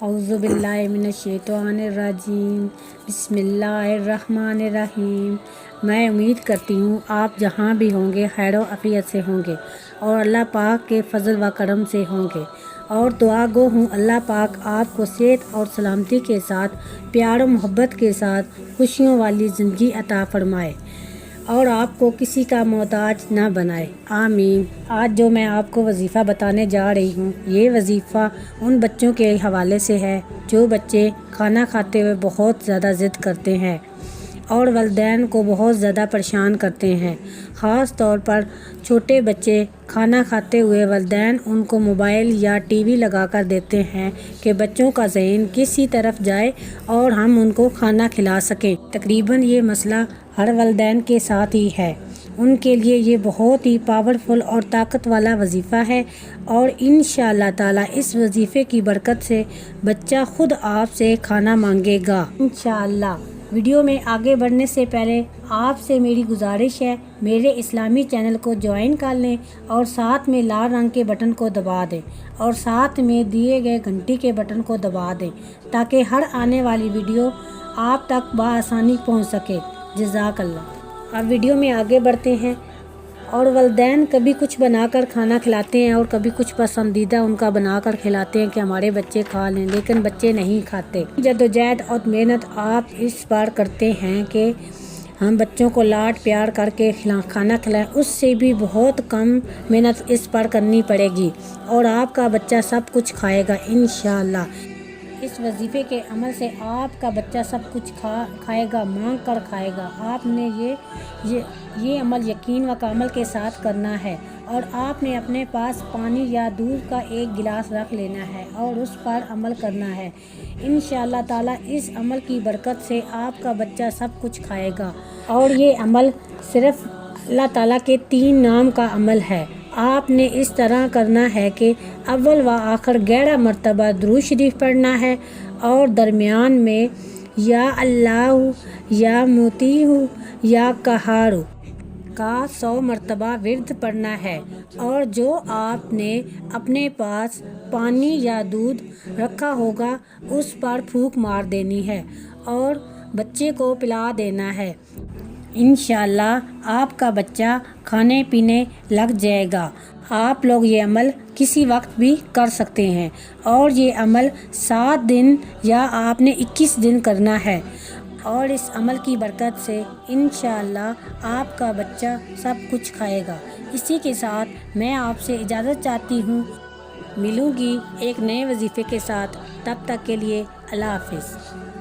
औज़ु बिल्लाहि मिनश्शैतानिर्रजीम बिस्मिल्लाहिर्रहमानिर्रहीम। मैं उम्मीद करती हूँ आप जहाँ भी होंगे खैर आफियत से होंगे और अल्लाह पाक के फ़ज़ल व करम से होंगे, और दुआ गो हूँ अल्लाह पाक आपको सेहत और सलामती के साथ, प्यार और मोहब्बत के साथ खुशियों वाली ज़िंदगी अता फ़रमाए और आपको किसी का मोहताज ना बनाए, आमीन। आज जो मैं आपको वजीफ़ा बताने जा रही हूँ, ये वजीफ़ा उन बच्चों के हवाले से है जो बच्चे खाना खाते हुए बहुत ज़्यादा ज़िद करते हैं और वालिदैन को बहुत ज़्यादा परेशान करते हैं। ख़ास तौर पर छोटे बच्चे खाना खाते हुए वालिदैन उनको मोबाइल या टीवी लगा कर देते हैं कि बच्चों का ज़हन किसी तरफ जाए और हम उनको खाना खिला सकें। तकरीबन ये मसला हर वालिदैन के साथ ही है। उनके लिए ये बहुत ही पावरफुल और ताकत वाला वजीफ़ा है और इंशाअल्लाह ताला इस वजीफ़े की बरकत से बच्चा खुद आपसे खाना मांगेगा इंशाअल्लाह। वीडियो में आगे बढ़ने से पहले आपसे मेरी गुजारिश है, मेरे इस्लामी चैनल को ज्वाइन कर लें और साथ में लाल रंग के बटन को दबा दें और साथ में दिए गए घंटी के बटन को दबा दें ताकि हर आने वाली वीडियो आप तक बआसानी पहुंच सके। जज़ाकल्लाह। अब वीडियो में आगे बढ़ते हैं। और वालिदैन कभी कुछ बनाकर खाना खिलाते हैं और कभी कुछ पसंदीदा उनका बनाकर खिलाते हैं कि हमारे बच्चे खा लें, लेकिन बच्चे नहीं खाते। जद्दोजहद और मेहनत आप इस बार करते हैं कि हम बच्चों को लाड प्यार करके खाना खिलाएं, उससे भी बहुत कम मेहनत इस बार करनी पड़ेगी और आपका बच्चा सब कुछ खाएगा इंशाअल्लाह। इस वजीफ़े के अमल से आपका बच्चा सब कुछ खाएगा, मांग कर खाएगा। आपने ये अमल यकीन व कामल के साथ करना है और आपने अपने पास पानी या दूध का एक गिलास रख लेना है और उस पर अमल करना है। इंशाअल्लाह ताला इस अमल की बरकत से आपका बच्चा सब कुछ खाएगा। और ये अमल सिर्फ़ अल्लाह ताला के 3 नाम का अमल है। आपने इस तरह करना है कि अव्वल व आखिर 11 मरतबा दुरूद शरीफ पढ़ना है और दरमियान में या अल्लाह या मुतीहु या कहारू का 100 मरतबा विर्द पढ़ना है और जो आपने अपने पास पानी या दूध रखा होगा उस पर फूंक मार देनी है और बच्चे को पिला देना है। इंशाअल्लाह आपका बच्चा खाने पीने लग जाएगा। आप लोग ये अमल किसी वक्त भी कर सकते हैं और ये अमल 7 दिन या आपने 21 दिन करना है और इस अमल की बरकत से इंशाअल्लाह आपका बच्चा सब कुछ खाएगा। इसी के साथ मैं आपसे इजाज़त चाहती हूँ, मिलूँगी एक नए वजीफ़े के साथ। तब तक के लिए अल्लाह हाफ़िज़।